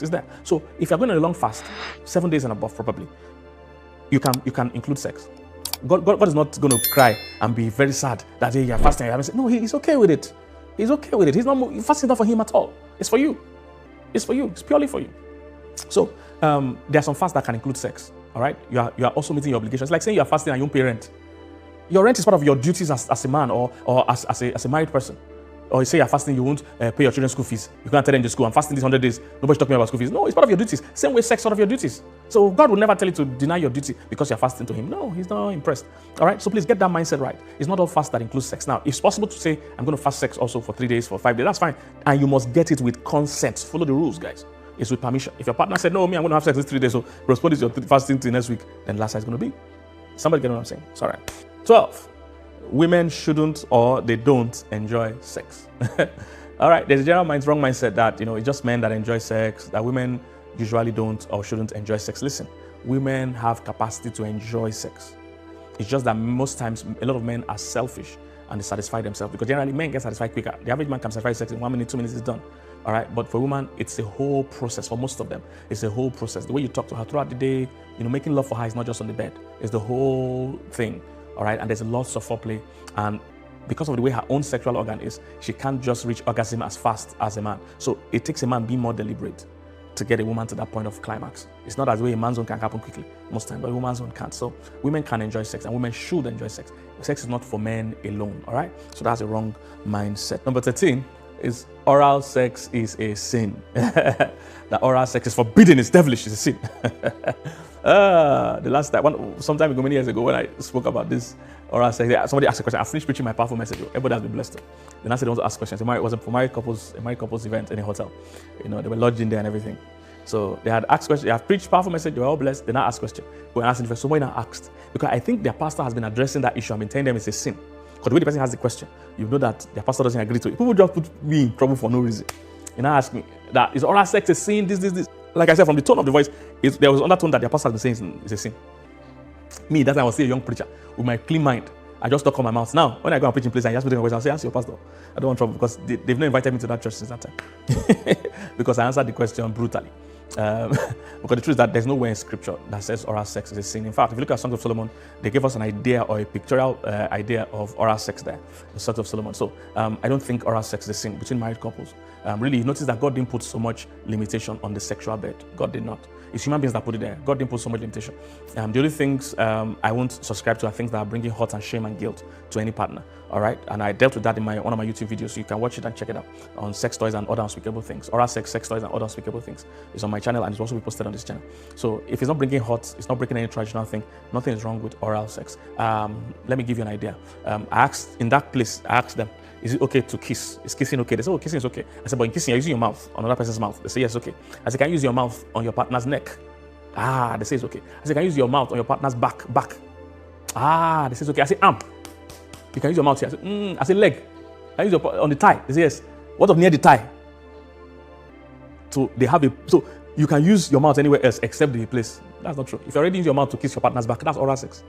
is there. So if you're going on a long fast, 7 days and above probably, you can include sex. God is not going to cry and be very sad that hey, you're fasting. No, he's okay with it. He's okay with it. He's not fasting, not for him at all. It's for you. It's for you. It's purely for you. So there are some fasts that can include sex. All right. You are also meeting your obligations. Like saying you are fasting and you don't pay rent. Your rent is part of your duties as a man or as a married person. Or you say you're fasting, you won't pay your children's school fees. You can't tell them to school, I'm fasting these 100 days. Nobody's talking about school fees. No, it's part of your duties. Same way sex is part of your duties. So God will never tell you to deny your duty because you're fasting to him. No, he's not impressed. All right, so please get that mindset right. It's not all fast that includes sex. Now, it's possible to say, I'm going to fast sex also for 3 days, for 5 days. That's fine. And you must get it with consent. Follow the rules, guys. It's with permission. If your partner said, no, I'm going to have sex these 3 days, so respond is your fasting till next week, then last night is going to be. Somebody get what I'm saying? It's all right. 12. Women shouldn't or they don't enjoy sex. All right, there's a general wrong mindset that, it's just men that enjoy sex, that women usually don't or shouldn't enjoy sex. Listen, women have capacity to enjoy sex. It's just that most times a lot of men are selfish and they satisfy themselves because generally men get satisfied quicker. The average man can satisfy sex in 1 minute, 2 minutes is done. All right, but for women, it's a whole process. For most of them, it's a whole process. The way you talk to her throughout the day, making love for her is not just on the bed. It's the whole thing. All right, and there's lots of foreplay, and because of the way her own sexual organ is, she can't just reach orgasm as fast as a man. So it takes a man being more deliberate to get a woman to that point of climax. It's not as way a man's own can happen quickly most times, but a woman's own can't. So women can enjoy sex and women should enjoy sex. Sex is not for men alone, all right? So that's a wrong mindset. Number 13 is oral sex is a sin. That oral sex is forbidden, it's devilish, it's a sin. The last time, sometime ago, many years ago, when I spoke about this oral sex, somebody asked a question. I finished preaching my powerful message. Everybody has been blessed. Then I said, I want to ask questions. It was for a married couples event in a hotel. They were lodged in there and everything. So they had asked questions. They have preached powerful message. They were all blessed. They now asked questions. When I asked them, somebody now asked, because I think their pastor has been addressing that issue. I've been telling them it's a sin. Because the way the person has the question, you know that their pastor doesn't agree to it. People just put me in trouble for no reason. And I asked me that is oral sex a sin? This. Like I said, from the tone of the voice, there was undertone that their pastor has been saying it's a sin. Me, that time I was still a young preacher with my clean mind. I just talk on my mouth. Now, when I go and preach in place and you ask me the question, I'll say, ask your pastor. I don't want trouble because they've not invited me to that church since that time. Because I answered the question brutally. Because the truth is that there's nowhere in scripture that says oral sex is a sin. In fact, if you look at Songs of Solomon, they give us an idea or a pictorial idea of oral sex there, the Songs of Solomon. So I don't think oral sex is a sin between married couples. Really, notice that God didn't put so much limitation on the sexual bed. God did not. It's human beings that put it there. God didn't put so much limitation. The only things I won't subscribe to are things that are bringing hurt and shame and guilt to any partner. All right, and I dealt with that in one of my YouTube videos, so you can watch it and check it out on sex toys and other unspeakable things. Oral sex, sex toys, and other unspeakable things. It's on my channel and it's also posted on this channel. So if it's not bringing hurt, it's not breaking any traditional thing, nothing is wrong with oral sex. Let me give you an idea. I asked in that place, I asked them, is it okay to kiss? Is kissing okay? They said, oh, kissing is okay. I said, but in kissing, you're using your mouth on another person's mouth. They say, yes, okay. I said, can you use your mouth on your partner's neck? They say it's okay. I said, can you use your mouth on your partner's back? They say it's okay. I say, arm. You can use your mouth here. I say, leg. Can you use your on the thigh? They say, yes. What of near the thigh? So you can use your mouth anywhere else except the place. That's not true. If you already use your mouth to kiss your partner's back, that's oral sex.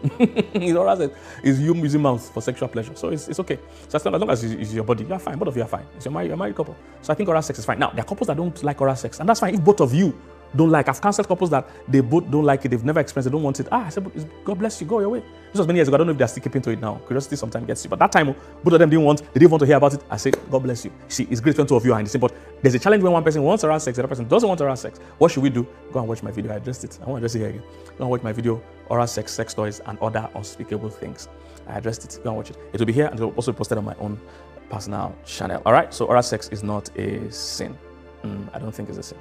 It's oral sex. It's you using mouth for sexual pleasure. So it's okay. So as long as it's your body, you're fine. Both of you are fine. You're a married couple. So I think oral sex is fine. Now, there are couples that don't like oral sex, and that's fine if both of you don't like. I've counseled couples that they both don't like it, they've never experienced it, they don't want it. I said, God bless you, go your way. This was many years ago. I don't know if they're still keeping to it now. Curiosity sometimes gets you. But that time, both of them didn't want to hear about it. I said, God bless you. See, it's great when two of you are in the same, but there's a challenge when one person wants oral sex, the other person doesn't want oral sex. What should we do? Go and watch my video. I addressed it. I want to address it here again. Go and watch my video, oral sex, sex toys, and other unspeakable things. I addressed it. Go and watch it. It will be here and it will also be posted on my own personal channel. All right. So oral sex is not a sin. I don't think it's a sin.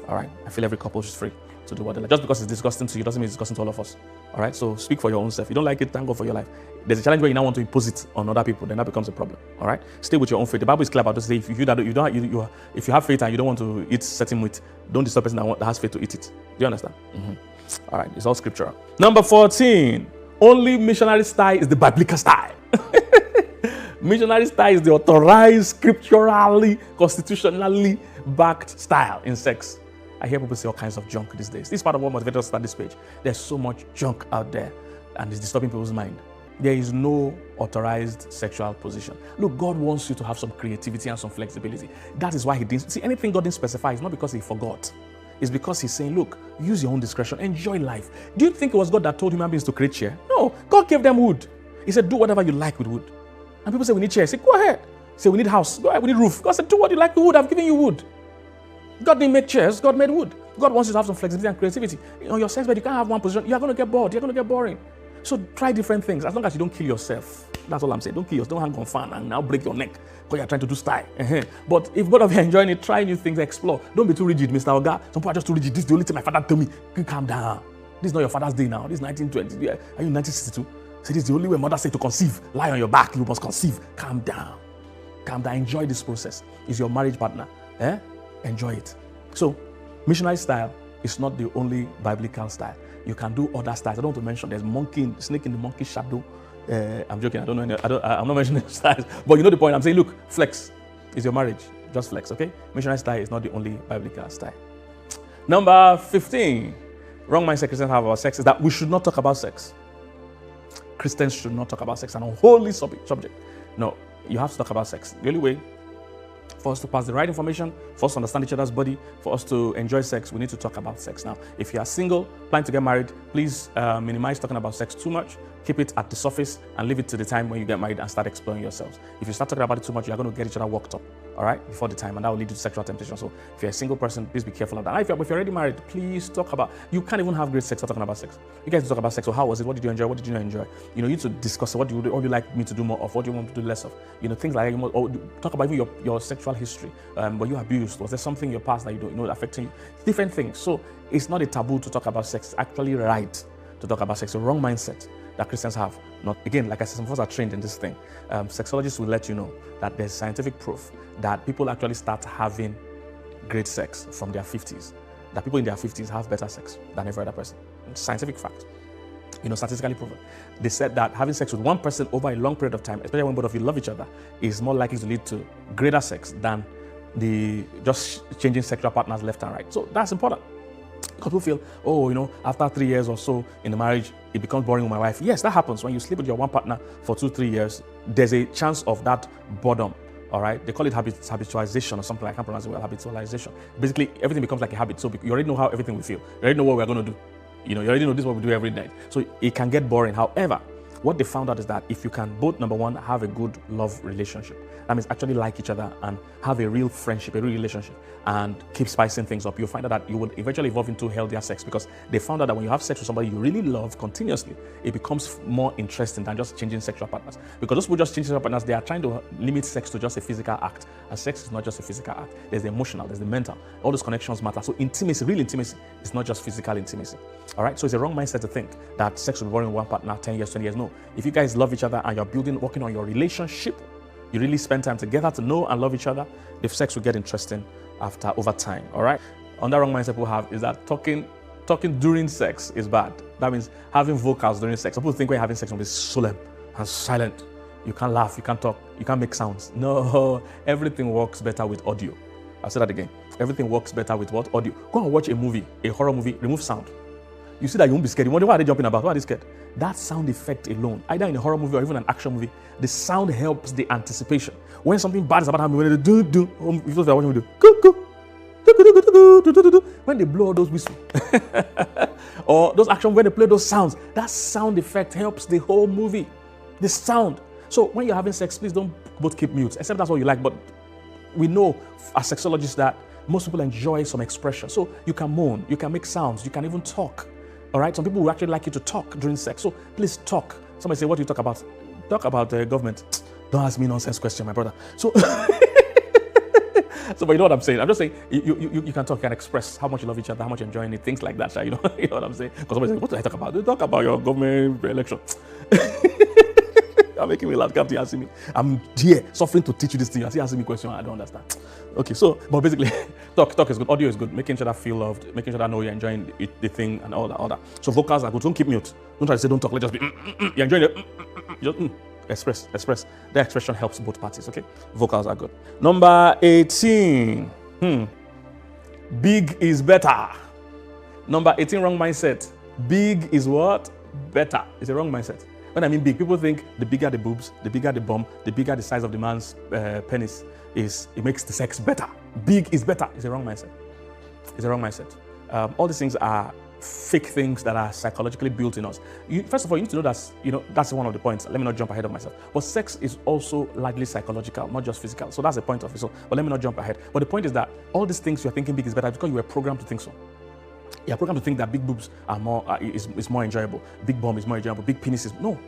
All right. I feel every couple is free to do what they like. Just because it's disgusting to you doesn't mean it's disgusting to all of us. All right. So speak for your own self. You don't like it, thank God for your life. There's a challenge where you now want to impose it on other people, then that becomes a problem. All right. Stay with your own faith. The Bible is clear about this. If you have faith and you don't want to eat certain meat, don't disturb person that has faith to eat it. Do you understand? All right. It's all scriptural. Number 14. Only missionary style is the biblical style. Missionary style is the authorized, scripturally, constitutionally backed style in sex. I hear people say all kinds of junk these days. This is part of what motivated us to start this page. There's so much junk out there and it's disturbing people's mind. There is no authorized sexual position. Look, God wants you to have some creativity and some flexibility. That is why he didn't, see, anything God didn't specify is not because he forgot. It's because he's saying, look, use your own discretion, enjoy life. Do you think it was God that told human beings to create chair? No, God gave them wood. He said, do whatever you like with wood. And people say, we need chairs. Say, go ahead. Say, we need house. Go ahead, we need roof. God said, do what you like with wood. I've given you wood. God didn't make chairs. God made wood. God wants you to have some flexibility and creativity. On your sex bed, you can't have one position. You're going to get bored. You're going to get boring. So try different things. As long as you don't kill yourself. That's all I'm saying. Don't kill yourself. Don't hang on fan and now break your neck because you're trying to do style. But if both of you are enjoying it, try new things, explore. Don't be too rigid, Mr. Oga. Some people are just too rigid. This is the only thing my father told me. Calm down. This is not your father's day now. This is 1920. Are you 1962? So this is the only way mother said to conceive. Lie on your back. You must conceive. Calm down. Calm down. Enjoy this process. It's your marriage partner. Enjoy it. So, missionary style is not the only biblical style. You can do other styles. I don't want to mention there's snake in the monkey shadow. I'm joking. I don't know. I'm not mentioning styles. But you know the point. I'm saying, look, flex is your marriage. Just flex, okay? Missionary style is not the only biblical style. Number 15. Wrong mindset Christians have about sex is that we should not talk about sex. Christians should not talk about sex, an unholy subject. No, you have to talk about sex. The only way for us to pass the right information, for us to understand each other's body, for us to enjoy sex, we need to talk about sex. Now, if you are single, planning to get married, please minimize talking about sex too much. Keep it at the surface and leave it to the time when you get married and start exploring yourselves. If you start talking about it too much, you're going to get each other worked up, all right, before the time, and that will lead to sexual temptation. So if you're a single person, please be careful of that. If you're already married, please talk about, you can't even have great sex without talking about sex. You guys talk about sex. So how was it? What did you enjoy? What did you not enjoy? You need to discuss what do you like me to do more of? What do you want to do less of? Things like that. Or talk about even your sexual history. Were you abused? Was there something in your past that you don't affecting you? Different things. So it's not a taboo to talk about sex. It's actually right to talk about sex. A wrong mindset that Christians have. Not again, like I said, some of us are trained in this thing. Sexologists will let you know that there's scientific proof that people actually start having great sex from their 50s. That people in their 50s have better sex than every other person. It's scientific fact. Statistically proven. They said that having sex with one person over a long period of time, especially when both of you love each other, is more likely to lead to greater sex than the just changing sexual partners left and right. So that's important. Because people feel, after 3 years or so in the marriage, it becomes boring with my wife. Yes, that happens. When you sleep with your one partner for 2-3 years, there's a chance of that boredom. All right, they call it habitualization or something. I can't pronounce it well. Habitualization. Basically, everything becomes like a habit. So you already know how everything will feel. You already know what we're going to do. You already know this is what we do every night. So it can get boring. However, what they found out is that if you can both, number one, have a good love relationship, that means actually like each other and have a real friendship, a real relationship, and keep spicing things up, you'll find out that you would eventually evolve into healthier sex, because they found out that when you have sex with somebody you really love continuously, it becomes more interesting than just changing sexual partners. Because those who just change sexual partners, they are trying to limit sex to just a physical act. And sex is not just a physical act. There's the emotional, there's the mental. All those connections matter. So intimacy, real intimacy, is not just physical intimacy. All right? So it's a wrong mindset to think that sex will be boring with one partner 10 years, 20 years. No. If you guys love each other and you're working on your relationship, you really spend time together to know and love each other, the sex will get interesting over time, all right? Another wrong mindset people have is that talking during sex is bad. That means having vocals during sex. Some people think when you're having sex, you'll be solemn and silent. You can't laugh, you can't talk, you can't make sounds. No, everything works better with audio. I'll say that again. Everything works better with what? Audio. Go and watch a movie, a horror movie, remove sound. You see that you won't be scared. You wonder, what are they jumping about? Why are they scared? That sound effect alone, either in a horror movie or even an action movie, the sound helps the anticipation. When something bad is about to happen, when they do, if you're watching, when they blow all those whistles, or those action, when they play those sounds, that sound effect helps the whole movie, the sound. So when you're having sex, please don't both keep mute, except that's what you like. But we know as sexologists that most people enjoy some expression. So you can moan, you can make sounds, you can even talk. All right, some people will actually like you to talk during sex. So please talk. Somebody say, what do you talk about? Talk about the government. Don't ask me nonsense question, my brother. So, but you know what I'm saying? I'm just saying, you can talk, you can express how much you love each other, how much you're enjoying it, things like that. You know what I'm saying? Because somebody says, what do I talk about? Talk about your government election. You're making me laugh. Come to asking me. I'm here suffering to teach you this thing. I see asking me question I don't understand. Okay, so but basically, talk is good. Audio is good. Making sure that feel loved, making sure that I know you're enjoying the thing and all that. So vocals are good. Don't keep mute. Don't try to say don't talk. Let's just be. You're enjoying it. Just express. The expression helps both parties. Okay, vocals are good. Number 18. Big is better. Number 18, wrong mindset. Big is what? Better. It's a wrong mindset. When I mean big, people think the bigger the boobs, the bigger the bum, the bigger the size of the man's penis it makes the sex better. Big is better. It's a wrong mindset. It's a wrong mindset. All these things are fake things that are psychologically built in us. First of all, you need to know that's one of the points. Let me not jump ahead of myself. But sex is also largely psychological, not just physical. So that's the point of it. But let me not jump ahead. But the point is that all these things you're thinking big is better because you were programmed to think so. You're programmed to think that big boobs are is more enjoyable, big bum is more enjoyable, big penis is no.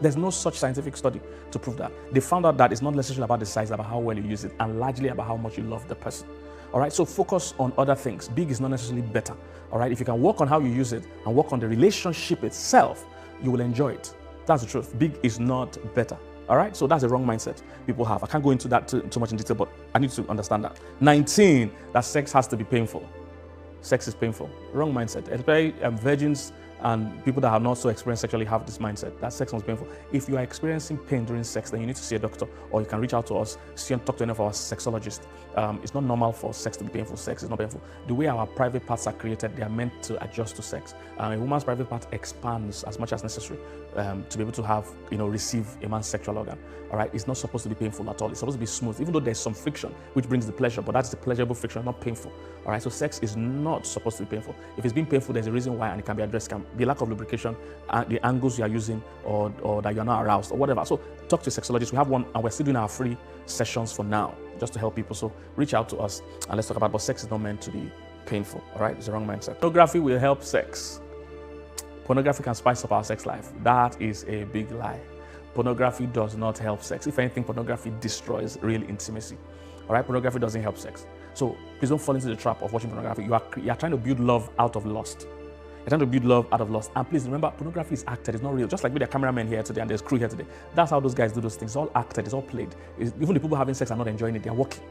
There's no such scientific study to prove that. They found out that it's not necessarily about the size, about how well you use it, and largely about how much you love the person. All right, so focus on other things. Big is not necessarily better. All right, if you can work on how you use it and work on the relationship itself, you will enjoy it. That's the truth. Big is not better. All right, so that's the wrong mindset people have. I can't go into that too much in detail, but I need to understand that. 19, that sex has to be painful. Sex is painful. Wrong mindset. Especially virgins and people that have not so experienced sexually have this mindset that sex is painful. If you are experiencing pain during sex, then you need to see a doctor, or you can reach out to us, see and talk to any of our sexologists. It's not normal for sex to be painful. Sex is not painful. The way our private parts are created, they are meant to adjust to sex. A woman's private part expands as much as necessary to be able to have, receive a man's sexual organ. All right, it's not supposed to be painful at all. It's supposed to be smooth, even though there's some friction, which brings the pleasure, but that's the pleasurable friction, not painful. All right, so sex is not supposed to be painful. If it's being painful, there's a reason why, and it can be addressed. It can be lack of lubrication, the angles you are using, or that you're not aroused, or whatever. So talk to a sexologist. We have one, and we're still doing our free sessions for now, just to help people. So reach out to us, and let's talk about it. But sex is not meant to be painful. All right, it's the wrong mindset. Pornography will help sex. Pornography can spice up our sex life. That is a big lie. Pornography does not help sex. If anything, pornography destroys real intimacy. All right, pornography doesn't help sex. So please don't fall into the trap of watching pornography. You are trying to build love out of lust. You're trying to build love out of lust. And please remember, pornography is acted. It's not real. Just like with the cameramen here today and there's crew here today. That's how those guys do those things. It's all acted. It's all played. Even the people having sex are not enjoying it. They're working.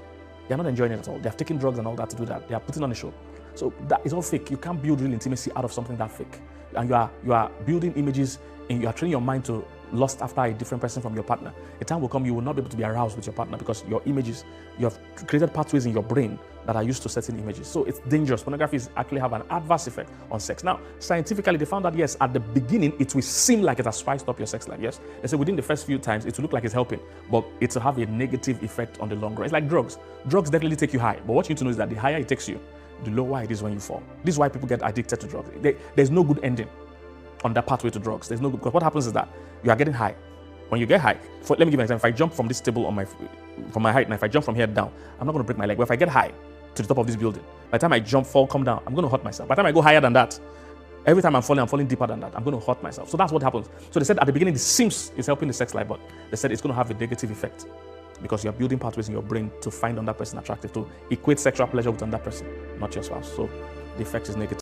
They're not enjoying it at all. They're taking drugs and all that to do that. They are putting on a show. So that is all fake. You can't build real intimacy out of something that fake. And you are building images, and you are training your mind to lust after a different person from your partner. A time will come you will not be able to be aroused with your partner because your images, you have created pathways in your brain that are used to certain images. So it's dangerous. Pornography actually have an adverse effect on sex. Now, scientifically, they found that yes, at the beginning, it will seem like it has spiced up your sex life. Yes, they say within the first few times, it will look like it's helping, but it will have a negative effect on the long run. It's like drugs. Drugs definitely take you high, but what you need to know is that the higher it takes you, the lower it is when you fall. This is why people get addicted to drugs. There's no good ending on that pathway to drugs. There's no good, because what happens is that you are getting high. When you get high, let me give you an example. If I jump from this table from my height, and if I jump from here down, I'm not going to break my leg. But if I get high to the top of this building, by the time I jump, fall, come down, I'm going to hurt myself. By the time I go higher than that, every time I'm falling deeper than that, I'm going to hurt myself. So that's what happens. So they said at the beginning, it seems it's helping the sex life, but they said it's going to have a negative effect because you're building pathways in your brain to find another person attractive, to equate sexual pleasure with another person, not your spouse. So the effect is negative.